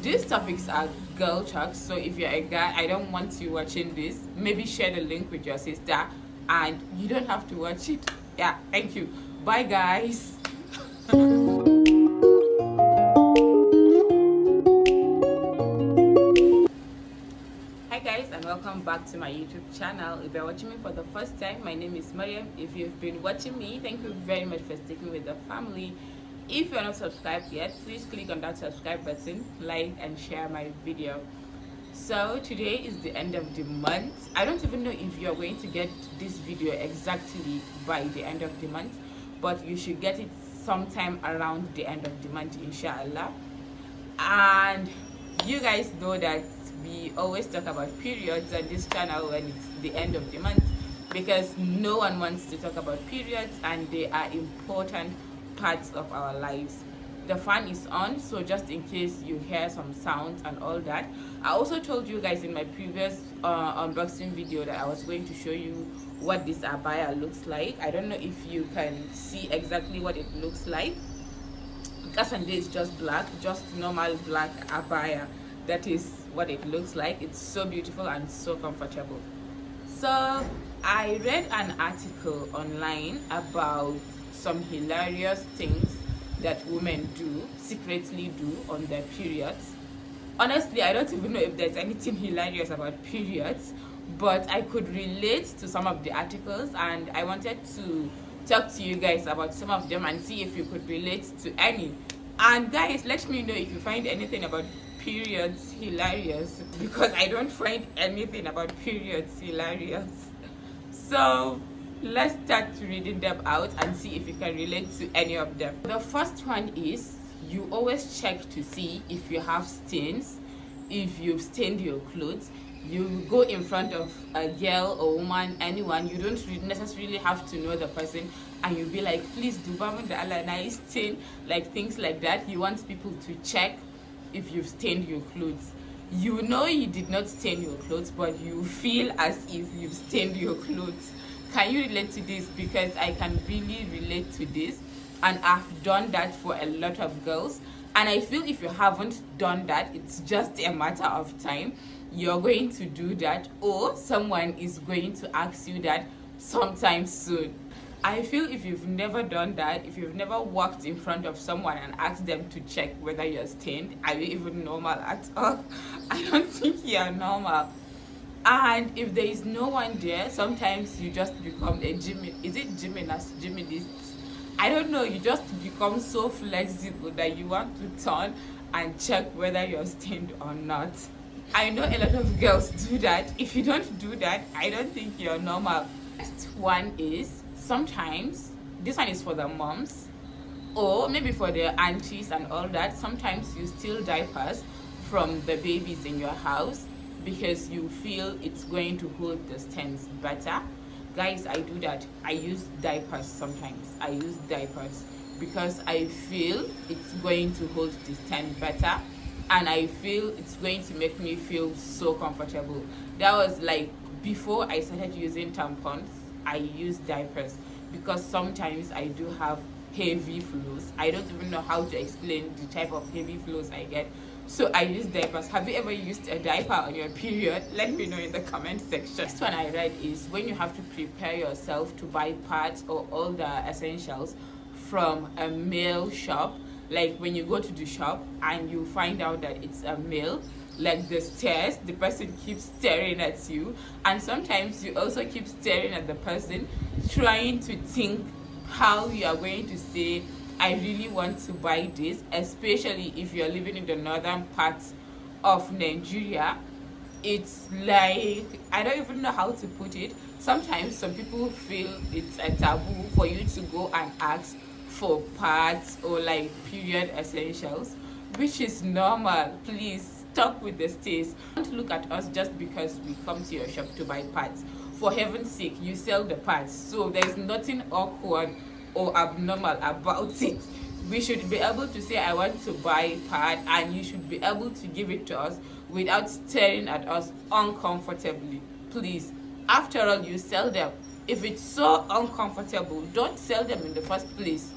these topics are girl talks, so if you're a guy, I don't want you watching this. Maybe share the link with your sister, and you don't have to watch it. Yeah, thank you. Bye, guys. Hi guys, and welcome back to my YouTube channel. If you're watching me for the first time, my name is Mariam. If you've been watching me, thank you very much for sticking with the family. If you're not subscribed yet, please click on that subscribe button, like and share my video. So today is the end of the month. I don't even know if you're going to get this video exactly by the end of the month, but you should get it sometime around the end of the month, inshallah. And you guys know that we always talk about periods on this channel when it's the end of the month, because no one wants to talk about periods, and they are important parts of our lives. The fan is on, so just in case you hear some sounds and all that. I also told you guys in my previous unboxing video that I was going to show you what this abaya looks like. I don't know if you can see exactly what it looks like. Kasande is just black, just normal black abaya. That is what it looks like. It's so beautiful and so comfortable. So I read an article online about some hilarious things that women secretly do on their periods. Honestly, I don't even know if there's anything hilarious about periods, but I could relate to some of the articles, and I wanted to talk to you guys about some of them and see if you could relate to any. And guys, let me know if you find anything about periods hilarious, because I don't find anything about periods hilarious. So let's start reading them out and see if you can relate to any of them. The first one is, you always check to see if you have stains, if you've stained your clothes. You go in front of a girl or woman, anyone, you don't necessarily have to know the person, and you'll be like, please do nice stain, like things like that. You want people to check if you've stained your clothes. You know you did not stain your clothes, but you feel as if you've stained your clothes. Can you relate to this? Because I can really relate to this, and I've done that for a lot of girls. And I feel if you haven't done that, it's just a matter of time. You're going to do that, or someone is going to ask you that sometime soon. I feel if you've never done that, if you've never walked in front of someone and asked them to check whether you're stained, are you even normal at all? I don't think you're normal. And if there is no one there, sometimes you just become a gymnast? I don't know, you just become so flexible that you want to turn and check whether you're stained or not. I know a lot of girls do that. If you don't do that, I don't think you're normal. Next one is, sometimes, this one is for the moms, or maybe for the aunties and all that. Sometimes you steal diapers from the babies in your house because you feel it's going to hold the stains better. Guys, I do that. I use diapers sometimes. I use diapers because I feel it's going to hold the stain better, and I feel it's going to make me feel so comfortable. That was like before I started using tampons. I use diapers because sometimes I do have heavy flows. I don't even know how to explain the type of heavy flows I get, so I use diapers. Have you ever used a diaper on your period? Let me know in the comment section. Next one I read is, when you have to prepare yourself to buy parts or all the essentials from a male shop. Like when you go to the shop and you find out that it's a male, like the stares, the person keeps staring at you, and sometimes you also keep staring at the person, trying to think how you are going to say, I really want to buy this, especially if you're living in the northern parts of Nigeria. It's like, I don't even know how to put it. Sometimes some people feel it's a taboo for you to go and ask for parts or like period essentials, which is normal. Please stop with the stays. Don't look at us just because we come to your shop to buy parts. For heaven's sake, you sell the parts, so there's nothing awkward or abnormal about it. We should be able to say, I want to buy a part, and you should be able to give it to us without staring at us uncomfortably. Please, after all, you sell them. If it's so uncomfortable, don't sell them in the first place.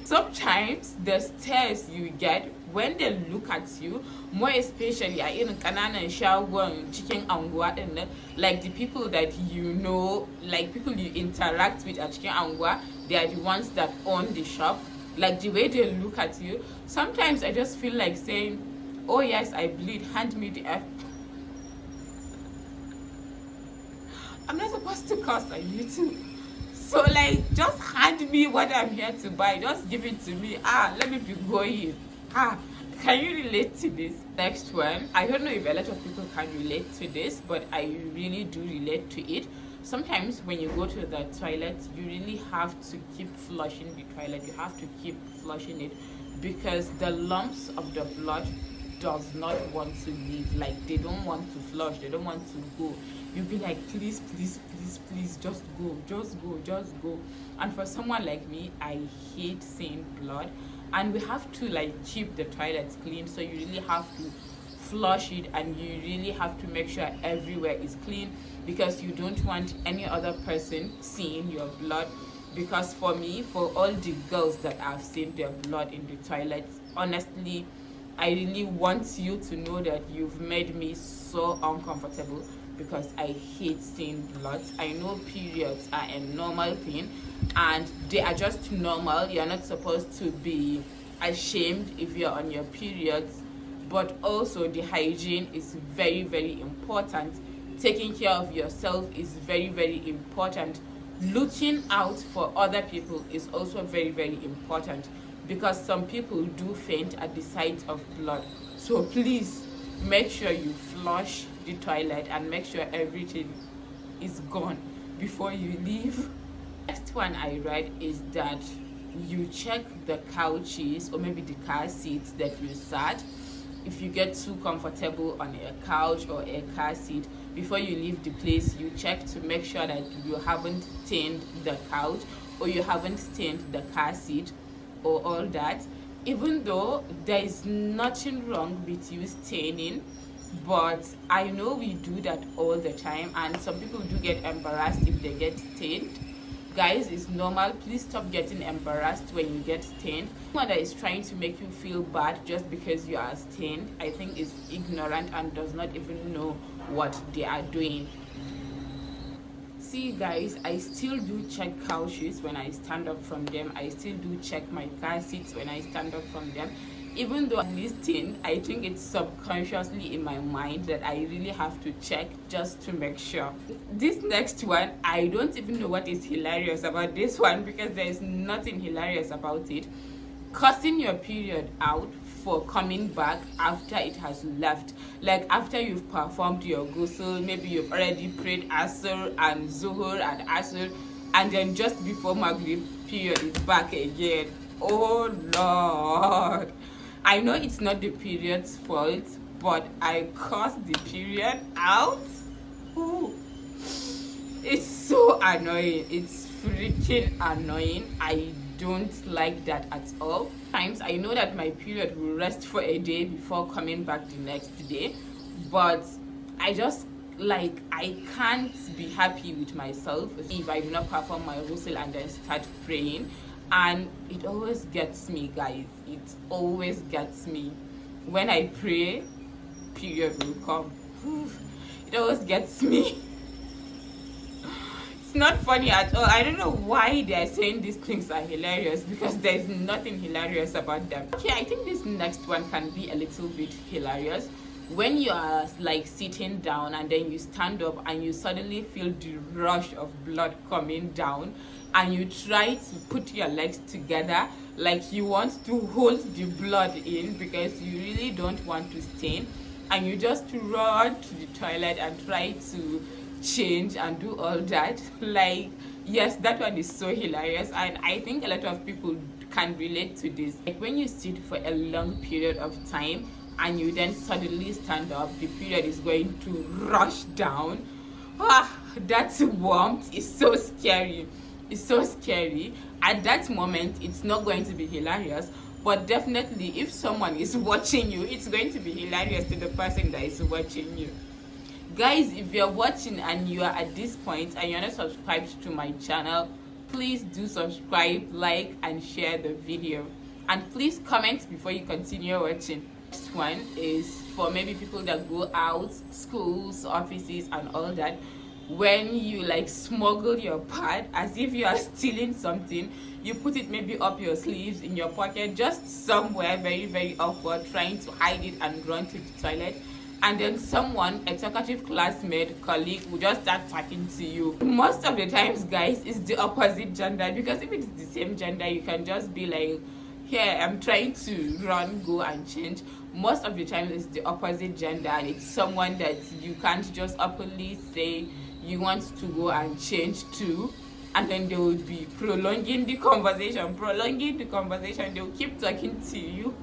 Sometimes the stares you get when they look at you, more especially a irin kananan shagon cikin anguwa din nan, like the people that you know, like people you interact with a cikin anguwa, they are the ones that own the shop. Like the way they look at you, sometimes I just feel like saying, oh yes, I bleed, hand me the F. I'm not supposed to curse on YouTube. So like, just hand me what I'm here to buy. Just give it to me. Let me be going. Can you relate to this? Next one. I don't know if a lot of people can relate to this, but I really do relate to it. Sometimes when you go to the toilet, you really have to keep flushing the toilet. You have to keep flushing it because the lumps of the blood does not want to leave. Like, they don't want to flush. They don't want to go. You'll be like, please, please, please, please, just go, just go, just go. And for someone like me, I hate seeing blood. And we have to like keep the toilets clean, so you really have to flush it, and you really have to make sure everywhere is clean because you don't want any other person seeing your blood. Because for me, for all the girls that I've seen their blood in the toilet, honestly, I really want you to know that you've made me so uncomfortable because I hate seeing blood. I know periods are a normal thing and they are just normal. You're not supposed to be ashamed if you're on your periods, but also the hygiene is very, very important. Taking care of yourself is very, very important. Looking out for other people is also very, very important because some people do faint at the sight of blood. So please make sure you flush the toilet and make sure everything is gone before you leave. Next one I read is that you check the couches or maybe the car seats that you sat. If you get too comfortable on a couch or a car seat, before you leave the place, you check to make sure that you haven't stained the couch or you haven't stained the car seat or all that. Even though there is nothing wrong with you staining, but I know we do that all the time and some people do get embarrassed if they get stained. Guys, it's normal. Please stop getting embarrassed when you get stained. Someone that is trying to make you feel bad just because you are stained, I think is ignorant and does not even know what they are doing. See guys, I still do check couches when I stand up from them. I still do check my car seats when I stand up from them. Even though I'm listening, I think it's subconsciously in my mind that I really have to check just to make sure. This next one, I don't even know what is hilarious about this one because there is nothing hilarious about it. Cursing your period out for coming back after it has left. Like after you've performed your ghusl, maybe you've already prayed Asr and Zuhur and Asr, and then just before Maghrib, period is back again. Oh Lord. I know it's not the period's fault, but I cursed the period out. Ooh. It's so annoying. It's freaking annoying. I don't like that at all. Sometimes I know that my period will rest for a day before coming back the next day, but I just like I can't be happy with myself if I do not perform my ghusl and then start praying. And it always gets me, guys. It always gets me. When I pray, period will come. It always gets me. It's not funny at all. I don't know why they are saying these things are hilarious because there's nothing hilarious about them. Okay, I think this next one can be a little bit hilarious. When you are like sitting down and then you stand up and you suddenly feel the rush of blood coming down and you try to put your legs together like you want to hold the blood in because you really don't want to stain, and you just run to the toilet and try to change and do all that. Like, yes, that one is so hilarious and I think a lot of people can relate to this. Like when you sit for a long period of time and you then suddenly stand up, the period is going to rush down. That warmth is so scary. It's so scary. At that moment, it's not going to be hilarious, but definitely if someone is watching you, it's going to be hilarious to the person that is watching you. Guys, if you're watching and you are at this point and you're not subscribed to my channel, please do subscribe, like and share the video. And please comment before you continue watching. Next one is for maybe people that go out, schools, offices, and all that. When you like smuggle your pad as if you are stealing something, you put it maybe up your sleeves, in your pocket, just somewhere very, very awkward, trying to hide it and run to the toilet. And then someone, a talkative classmate, colleague, will just start talking to you. Most of the times, guys, it's the opposite gender, because if it's the same gender, you can just be like, here, I'm trying to run, go and change. Most of the time, it's the opposite gender, and it's someone that you can't just openly say you want to go and change to, and then they will be prolonging the conversation. They will keep talking to you.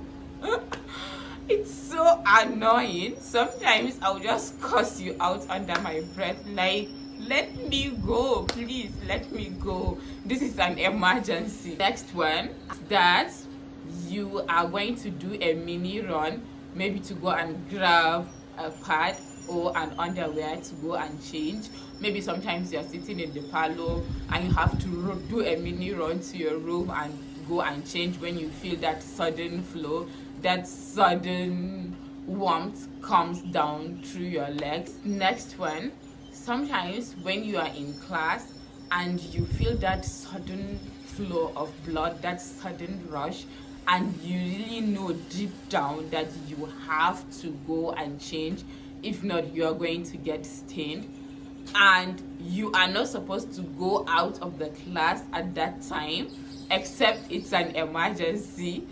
It's so annoying. Sometimes I'll just curse you out under my breath, like, let me go, please, let me go. This is an emergency. Next one, that you are going to do a mini run, maybe to go and grab a pad or an underwear to go and change. Maybe sometimes you're sitting in the parlor and you have to do a mini run to your room and go and change when you feel that sudden flow, that sudden warmth comes down through your legs. Next one, sometimes when you are in class and you feel that sudden flow of blood, that sudden rush, and you really know deep down that you have to go and change, if not you are going to get stained, and you are not supposed to go out of the class at that time except it's an emergency.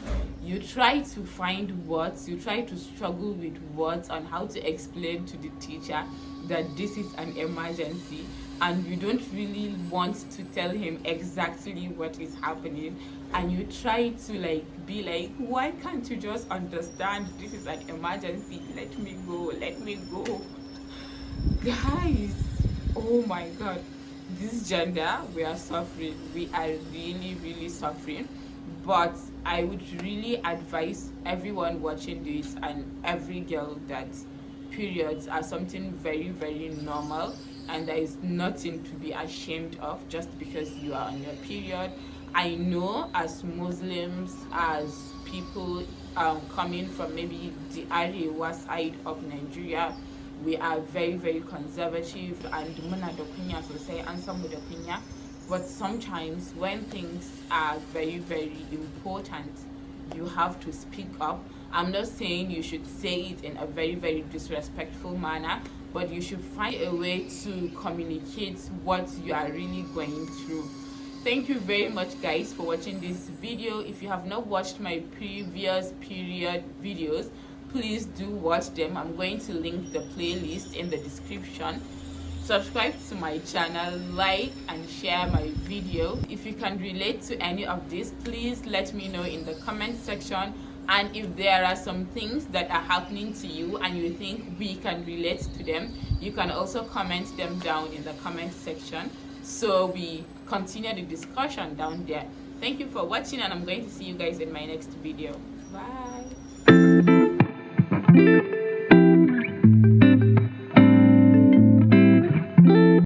You try to find words, you try to struggle with words on how to explain to the teacher that this is an emergency, and you don't really want to tell him exactly what is happening, and you try to like be like, why can't you just understand this is an emergency, let me go, guys. Oh my god, this gender, we are suffering, we are really suffering. But I would really advise everyone watching this and every girl that periods are something very normal, and there is nothing to be ashamed of just because you are on your period. I know as Muslims, as people coming from maybe the Arewa side of Nigeria, we are very conservative, and muna da kunya sosai, an samu da kunya. But sometimes when things are very important, you have to speak up. I'm not saying you should say it in a very disrespectful manner, but you should find a way to communicate what you are really going through. Thank you very much, guys, for watching this video. If you have not watched my previous period videos, please do watch them. I'm going to link the playlist in the description. Subscribe to my channel, like and share my video. If you can relate to any of this, please let me know in the comment section. And if there are some things that are happening to you and you think we can relate to them, you can also comment them down in the comment section, so we continue the discussion down there. Thank you for watching, and I'm going to see you guys in my next video. Bye.